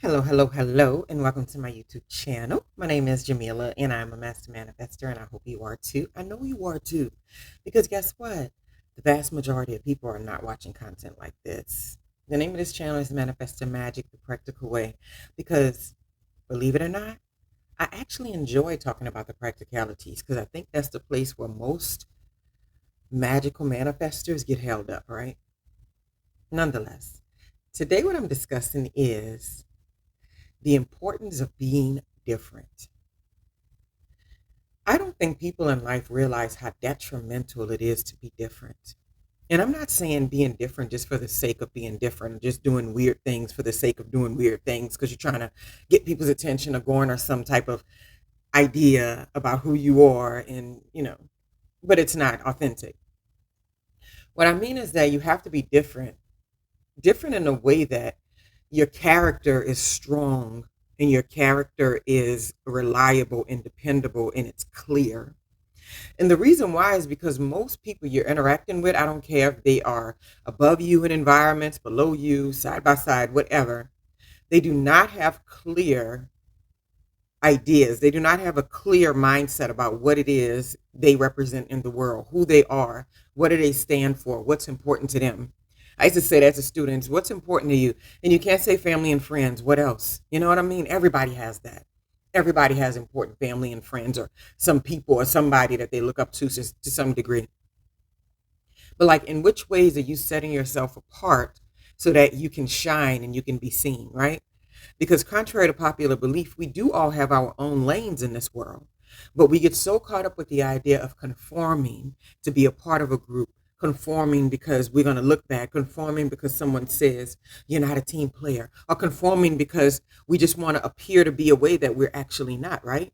Hello, hello, hello, and welcome to my YouTube channel. My name is Jameelah, and I'm a master manifester, and I hope you are too. I know you are too, because guess what? The vast majority of people are not watching content like this. The name of this channel is Manifesting Magic the Practical Way, because believe it or not, I actually enjoy talking about the practicalities because I think that's the place where most magical manifestors get held up, right? Nonetheless, today what I'm discussing is the importance of being different. I don't think people in life realize how detrimental it is to be different. And I'm not saying being different just for the sake of being different, just doing weird things for the sake of doing weird things because you're trying to get people's attention or garner some type of idea about who you are but it's not authentic. What I mean is that you have to be different in a way that your character is strong and your character is reliable and dependable and it's clear. And the reason why is because most people you're interacting with, I don't care if they are above you in environments, below you, side by side, whatever, they do not have clear ideas. They do not have a clear mindset about what it is they represent in the world, who they are, what do they stand for, what's important to them. I used to say that to students, what's important to you? And you can't say family and friends. What else? You know what I mean? Everybody has that. Everybody has important family and friends or some people or somebody that they look up to some degree. But like, in which ways are you setting yourself apart so that you can shine and you can be seen, right? Because contrary to popular belief, we do all have our own lanes in this world. But we get so caught up with the idea of conforming to be a part of a group, conforming because we're going to look bad, conforming because someone says you're not a team player, or conforming because we just want to appear to be a way that we're actually not, right?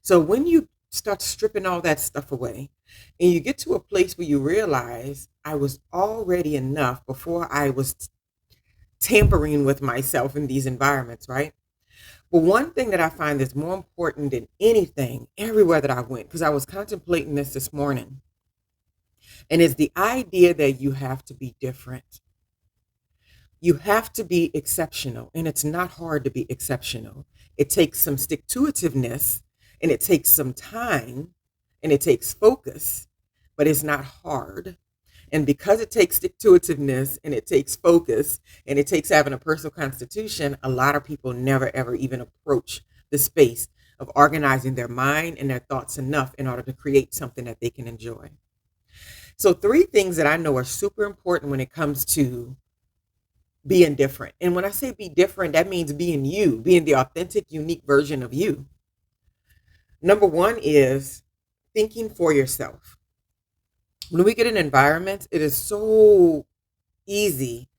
So when you start stripping all that stuff away and you get to a place where you realize I was already enough before I was tampering with myself in these environments, right? But one thing that I find that's more important than anything everywhere that I went, because I was contemplating this morning, and it's the idea that you have to be different. You have to be exceptional, and it's not hard to be exceptional. It takes some stick to itiveness, and it takes some time, and it takes focus, but it's not hard. And because it takes stick to itiveness and it takes focus and it takes having a personal constitution, a lot of people never ever even approach the space of organizing their mind and their thoughts enough in order to create something that they can enjoy. So, three things that I know are super important when it comes to being different. And when I say be different, that means being you, being the authentic, unique version of you. Number one is thinking for yourself. When we get in environments, it is so easy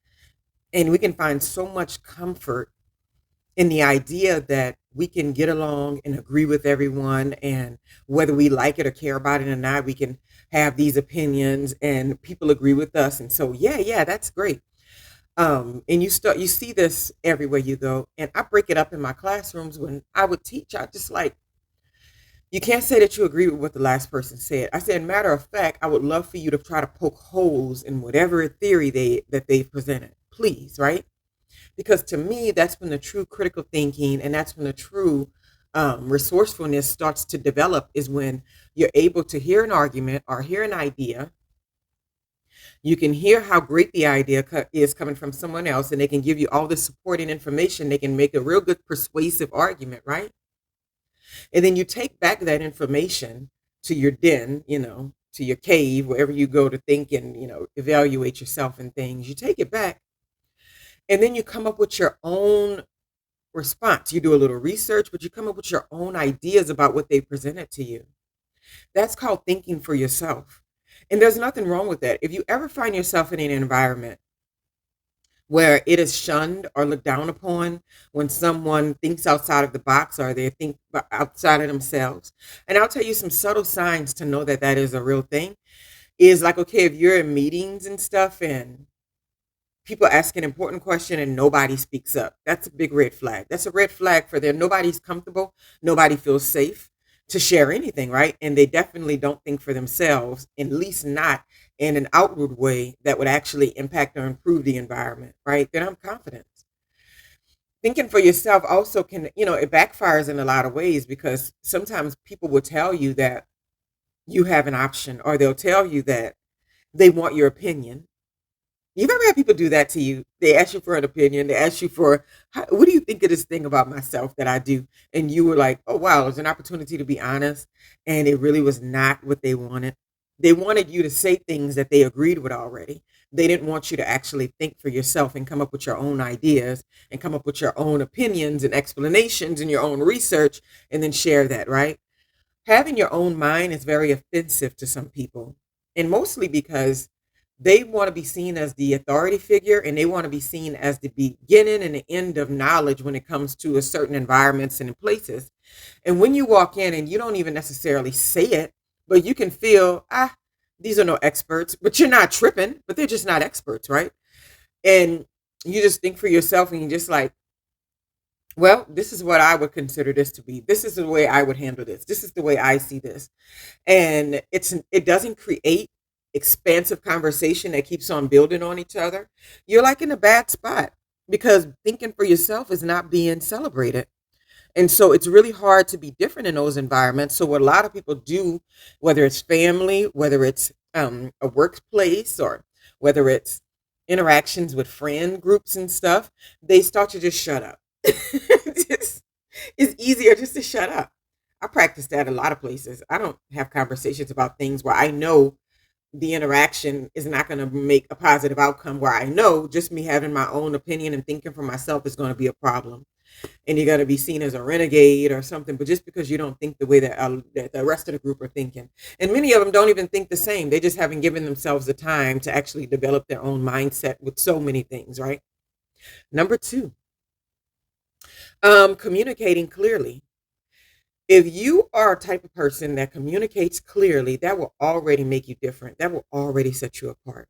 and we can find so much comfort in the idea that we can get along and agree with everyone, and whether we like it or care about it or not, we can have these opinions and people agree with us. And so yeah, that's great. And you see this everywhere you go. And I break it up in my classrooms when I would teach. I just like, you can't say that you agree with what the last person said. I said, matter of fact, I would love for you to try to poke holes in whatever theory they've presented. Please, right? Because to me, that's when the true critical thinking and that's when the true resourcefulness starts to develop, is when you're able to hear an argument or hear an idea. You can hear how great the idea is coming from someone else, and they can give you all the supporting information. They can make a real good persuasive argument, right? And then you take back that information to your den, to your cave, wherever you go to think and, evaluate yourself and things. You take it back and then you come up with your own response. You do a little research, but you come up with your own ideas about what they presented to you. That's called thinking for yourself. And there's nothing wrong with that. If you ever find yourself in an environment where it is shunned or looked down upon when someone thinks outside of the box or they think outside of themselves. And I'll tell you some subtle signs to know that that is a real thing. Is like, okay, if you're in meetings and stuff and people ask an important question and nobody speaks up, that's a big red flag. That's a red flag for them. Nobody's comfortable. Nobody feels safe to share anything, right? And they definitely don't think for themselves, at least not in an outward way that would actually impact or improve the environment, right? Then I'm confident. Thinking for yourself also can, it backfires in a lot of ways because sometimes people will tell you that you have an option, or they'll tell you that they want your opinion. You've ever had people do that to you? They ask you for an opinion. They ask you for, what do you think of this thing about myself that I do? And you were like, oh, wow, it's an opportunity to be honest. And it really was not what they wanted. They wanted you to say things that they agreed with already. They didn't want you to actually think for yourself and come up with your own ideas and come up with your own opinions and explanations and your own research and then share that, right? Having your own mind is very offensive to some people, and mostly because they want to be seen as the authority figure, and they want to be seen as the beginning and the end of knowledge when it comes to a certain environments and in places. And when you walk in and you don't even necessarily say it, but you can feel, these are no experts, but you're not tripping, but they're just not experts, right? And you just think for yourself and you're just like, well, this is what I would consider this to be. This is the way I would handle this. This is the way I see this. And it doesn't create expansive conversation that keeps on building on each other. You're like in a bad spot because thinking for yourself is not being celebrated. And so it's really hard to be different in those environments. So what a lot of people do, whether it's family, whether it's a workplace, or whether it's interactions with friend groups and stuff, they start to just shut up. it's, it's easier just to shut up. I practice that a lot of places. I don't have conversations about things where I know the interaction is not going to make a positive outcome, where I know just me having my own opinion and thinking for myself is going to be a problem, and you're going to be seen as a renegade or something, but just because you don't think the way that the rest of the group are thinking. And many of them don't even think the same. They just haven't given themselves the time to actually develop their own mindset with so many things, right? Number two, communicating clearly. If you are a type of person that communicates clearly, that will already make you different. That will already set you apart.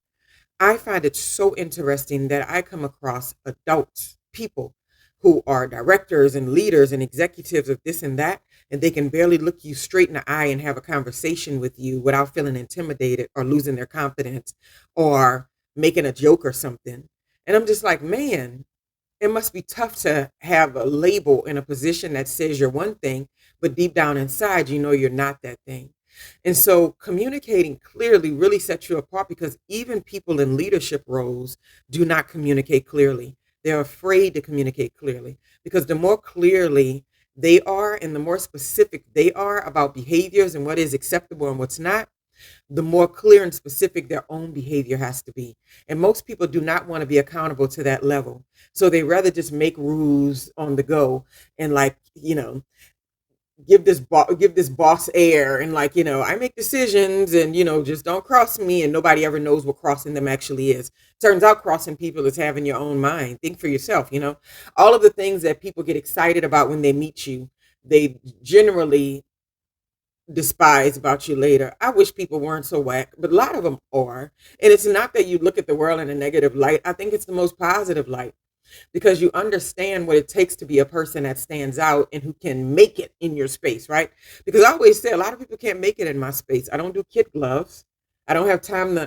I find it so interesting that I come across adults, people who are directors and leaders and executives of this and that, and they can barely look you straight in the eye and have a conversation with you without feeling intimidated or losing their confidence or making a joke or something. And I'm just like, man, it must be tough to have a label in a position that says you're one thing, but deep down inside, you know you're not that thing. And so communicating clearly really sets you apart because even people in leadership roles do not communicate clearly. They're afraid to communicate clearly because the more clearly they are and the more specific they are about behaviors and what is acceptable and what's not, the more clear and specific their own behavior has to be. And most people do not want to be accountable to that level. So they rather just make rules on the go and like, give this boss air and like, I make decisions and, just don't cross me, and nobody ever knows what crossing them actually is. Turns out crossing people is having your own mind. Think for yourself, all of the things that people get excited about when they meet you, they generally despise about you later. I wish people weren't so whack, but a lot of them are. And it's not that you look at the world in a negative light. I think it's the most positive light because you understand what it takes to be a person that stands out and who can make it in your space, right? Because I always say a lot of people can't make it in my space. I don't do kid gloves. I don't have time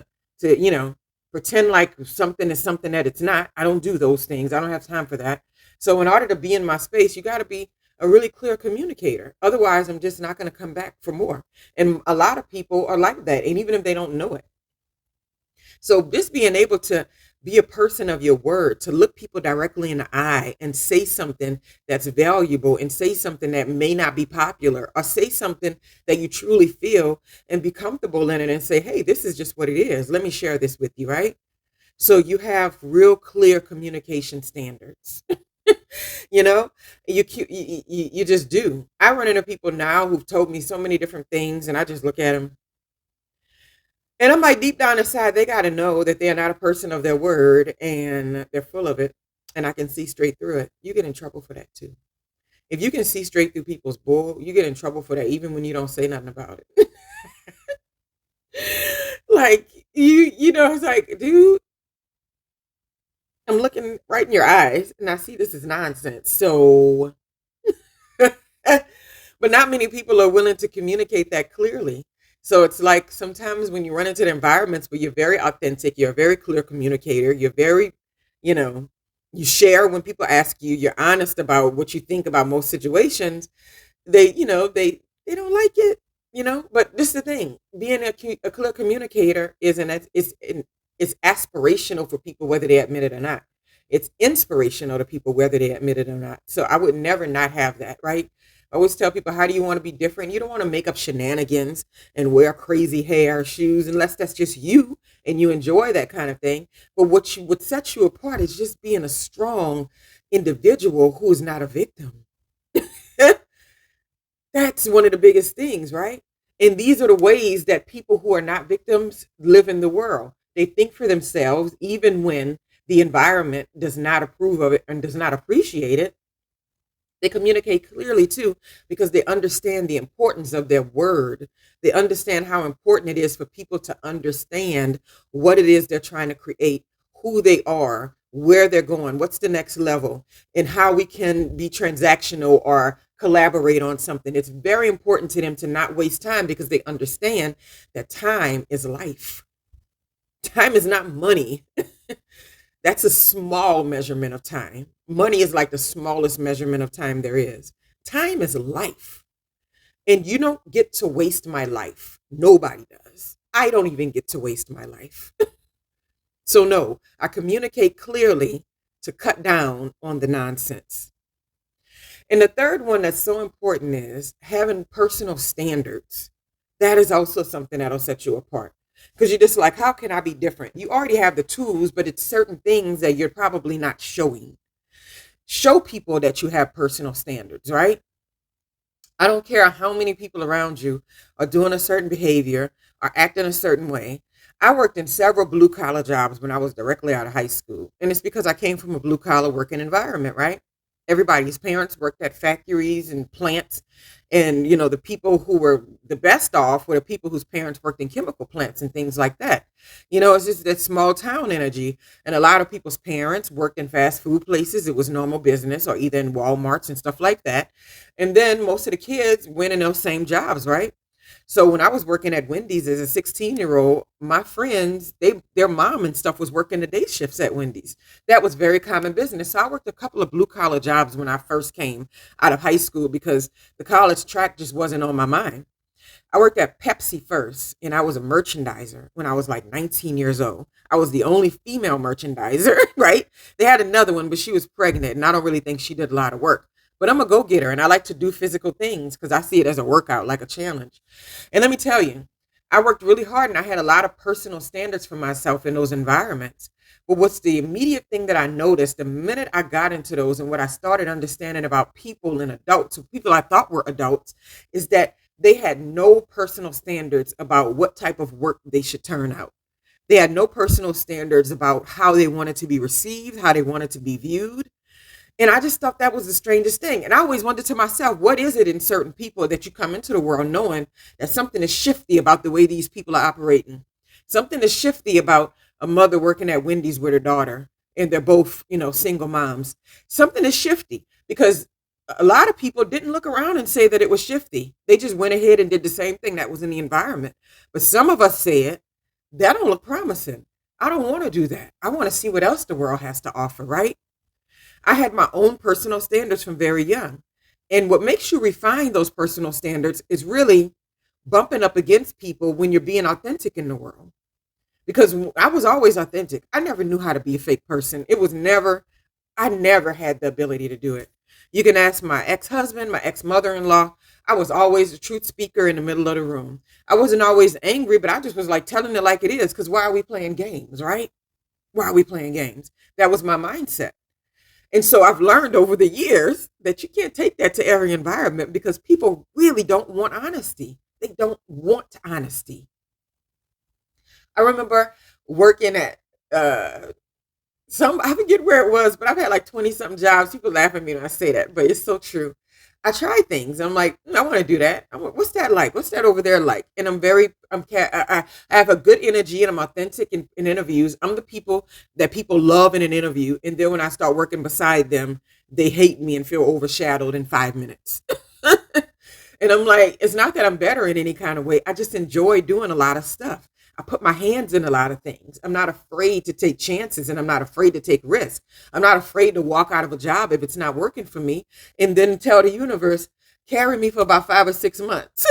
to pretend like something is something that it's not. I don't do those things. I don't have time for that. So in order to be in my space, you got to be a really clear communicator. Otherwise, I'm just not going to come back for more. And a lot of people are like that, and even if they don't know it. So just being able to be a person of your word, to look people directly in the eye and say something that's valuable and say something that may not be popular or say something that you truly feel and be comfortable in it and say, hey, this is just what it is. Let me share this with you, right? So you have real clear communication standards. you know you just do. I run into people now who've told me so many different things and I just look at them and I'm like, deep down inside they got to know that they're not a person of their word and they're full of it, and I can see straight through it. You get in trouble for that too. If you can see straight through people's bull, you get in trouble for that even when you don't say nothing about it. Like it's like, dude, I'm looking right in your eyes and I see this is nonsense. So but not many people are willing to communicate that clearly. So it's like sometimes when you run into the environments where you're very authentic, you're a very clear communicator, you're very, you know, You share when people ask you, you're honest about what you think about most situations. They don't like it, but this is the thing. Being a clear communicator it's aspirational for people whether they admit it or not. It's inspirational to people whether they admit it or not. So I would never not have that, right? I always tell people, how do you want to be different? You don't want to make up shenanigans and wear crazy hair, shoes, unless that's just you and you enjoy that kind of thing. But what sets you apart is just being a strong individual who is not a victim. That's one of the biggest things, right? And these are the ways that people who are not victims live in the world. They think for themselves, even when the environment does not approve of it and does not appreciate it. They communicate clearly too, because they understand the importance of their word. They understand how important it is for people to understand what it is they're trying to create, who they are, where they're going, what's the next level, and how we can be transactional or collaborate on something. It's very important to them to not waste time, because they understand that time is life. Time is not money. That's a small measurement of time. Money is like the smallest measurement of time there is. Time is life. And you don't get to waste my life. Nobody does. I don't even get to waste my life. So, no, I communicate clearly to cut down on the nonsense. And the third one that's so important is having personal standards. That is also something that'll set you apart. Because you're just like, how can I be different? You already have the tools, but it's certain things that you're probably not showing. Show people that you have personal standards, right? I don't care how many people around you are doing a certain behavior or acting a certain way. I worked in several blue collar jobs when I was directly out of high school. And it's because I came from a blue collar working environment, right? Everybody's parents worked at factories and plants. And, the people who were the best off were the people whose parents worked in chemical plants and things like that. It's just that small town energy. And a lot of people's parents worked in fast food places. It was normal business, or either in Walmarts and stuff like that. And then most of the kids went in those same jobs, right? So when I was working at Wendy's as a 16-year-old, my friends, their mom and stuff was working the day shifts at Wendy's. That was very common business. So I worked a couple of blue collar jobs when I first came out of high school, because the college track just wasn't on my mind. I worked at Pepsi first, and I was a merchandiser when I was like 19 years old. I was the only female merchandiser, right? They had another one, but she was pregnant, and I don't really think she did a lot of work. But I'm a go-getter, and I like to do physical things because I see it as a workout, like a challenge. And let me tell you, I worked really hard, and I had a lot of personal standards for myself in those environments. But what's the immediate thing that I noticed the minute I got into those, and what I started understanding about people and adults, people I thought were adults, is that they had no personal standards about what type of work they should turn out. They had no personal standards about how they wanted to be received, how they wanted to be viewed. And I just thought that was the strangest thing. And I always wondered to myself, what is it in certain people that you come into the world knowing that something is shifty about the way these people are operating? Something is shifty about a mother working at Wendy's with her daughter, and they're both, single moms. Something is shifty, because a lot of people didn't look around and say that it was shifty. They just went ahead and did the same thing that was in the environment. But some of us said, that don't look promising. I don't want to do that. I want to see what else the world has to offer, right? I had my own personal standards from very young. And what makes you refine those personal standards is really bumping up against people when you're being authentic in the world. Because I was always authentic. I never knew how to be a fake person. I never had the ability to do it. You can ask my ex-husband, my ex-mother-in-law. I was always the truth speaker in the middle of the room. I wasn't always angry, but I just was like telling it like it is, because why are we playing games, right? Why are we playing games? That was my mindset. And so I've learned over the years that you can't take that to every environment, because people really don't want honesty. They don't want honesty. I remember working at I forget where it was, but I've had like 20 something jobs. People laugh at me when I say that, but it's so true. I try things. I'm like, I want to do that. What's that like? What's that over there like? And I have a good energy, and I'm authentic in interviews. I'm the people that people love in an interview. And then when I start working beside them, they hate me and feel overshadowed in 5 minutes. And I'm like, it's not that I'm better in any kind of way. I just enjoy doing a lot of stuff. I put my hands in a lot of things. I'm not afraid to take chances and I'm not afraid to take risks. I'm not afraid to walk out of a job if it's not working for me and then tell the universe, carry me for about 5 or 6 months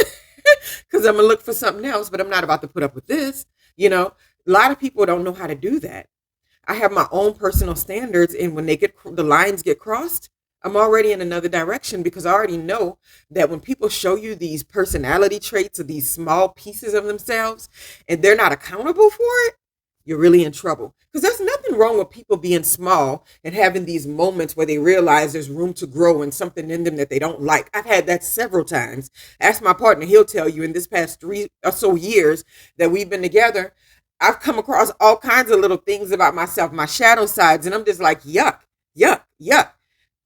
because I'm going to look for something else, but I'm not about to put up with this. A lot of people don't know how to do that. I have my own personal standards, and when the lines get crossed, I'm already in another direction because I already know that when people show you these personality traits or these small pieces of themselves and they're not accountable for it, you're really in trouble. Because there's nothing wrong with people being small and having these moments where they realize there's room to grow and something in them that they don't like. I've had that several times. Ask my partner, he'll tell you in this past 3 or so years that we've been together, I've come across all kinds of little things about myself, my shadow sides, and I'm just like, yuck, yuck, yuck.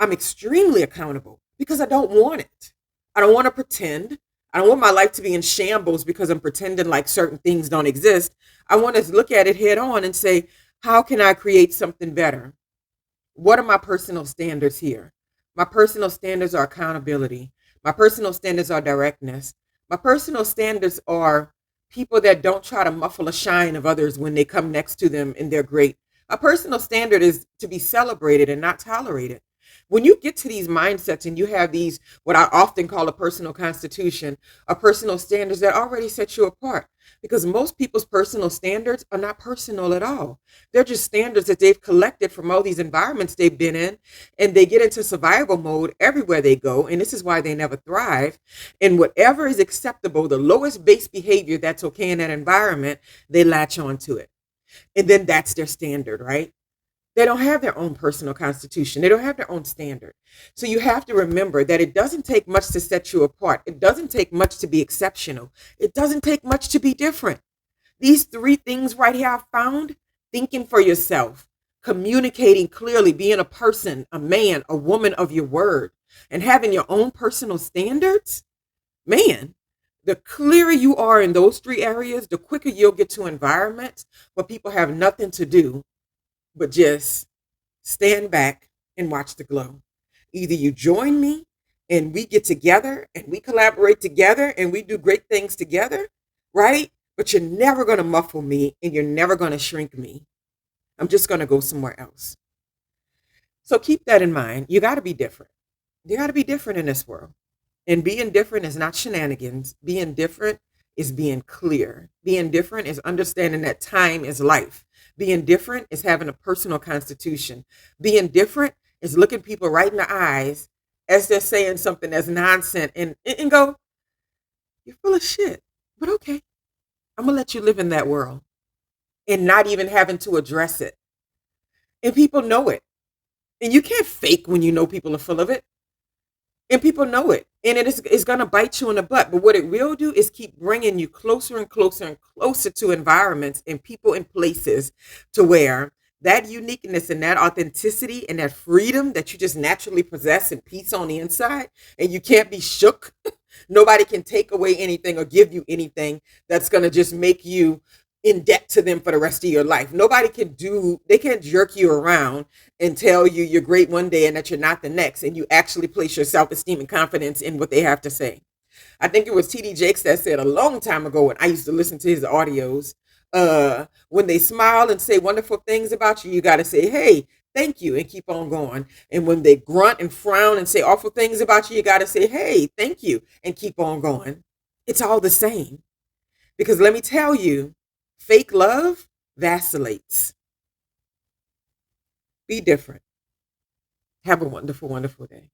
I'm extremely accountable because I don't want it. I don't want to pretend. I don't want my life to be in shambles because I'm pretending like certain things don't exist. I want to look at it head on and say, how can I create something better? What are my personal standards here? My personal standards are accountability. My personal standards are directness. My personal standards are people that don't try to muffle a shine of others when they come next to them and they're great. A personal standard is to be celebrated and not tolerated. When you get to these mindsets and you have these, what I often call a personal constitution, or personal standards that already set you apart, because most people's personal standards are not personal at all. They're just standards that they've collected from all these environments they've been in, and they get into survival mode everywhere they go. And this is why they never thrive. And whatever is acceptable, the lowest base behavior that's okay in that environment, they latch onto it. And then that's their standard, right? They don't have their own personal constitution. They don't have their own standard. So you have to remember that it doesn't take much to set you apart. It doesn't take much to be exceptional. It doesn't take much to be different. These three things right here I found: thinking for yourself, communicating clearly, being a person, a man, a woman of your word, and having your own personal standards. Man, the clearer you are in those three areas, the quicker you'll get to environments where people have nothing to do but just stand back and watch the glow. Either you join me and we get together and we collaborate together and we do great things together, right? But you're never going to muffle me and you're never going to shrink me. I'm just going to go somewhere else. So keep that in mind. You got to be different. You got to be different in this world. And being different is not shenanigans. Being different is being clear. Being different is understanding that time is life. Being different is having a personal constitution. Being different is looking people right in the eyes as they're saying something that's nonsense and go, you're full of shit. But okay, I'm going to let you live in that world and not even having to address it. And people know it. And you can't fake when you know people are full of it. And people know it. And it's going to bite you in the butt. But what it will do is keep bringing you closer and closer and closer to environments and people and places to where that uniqueness and that authenticity and that freedom that you just naturally possess and peace on the inside, and you can't be shook. Nobody can take away anything or give you anything that's going to just make you in debt to them for the rest of your life. They can't jerk you around and tell you you're great one day and that you're not the next, and you actually place your self-esteem and confidence in what they have to say. I think it was TD Jakes that said a long time ago when I used to listen to his audios, when they smile and say wonderful things about you, you got to say, hey, thank you, and keep on going. And when they grunt and frown and say awful things about you, you got to say, hey, thank you, and keep on going. It's all the same. Because let me tell you, fake love vacillates. Be different. Have a wonderful, wonderful day.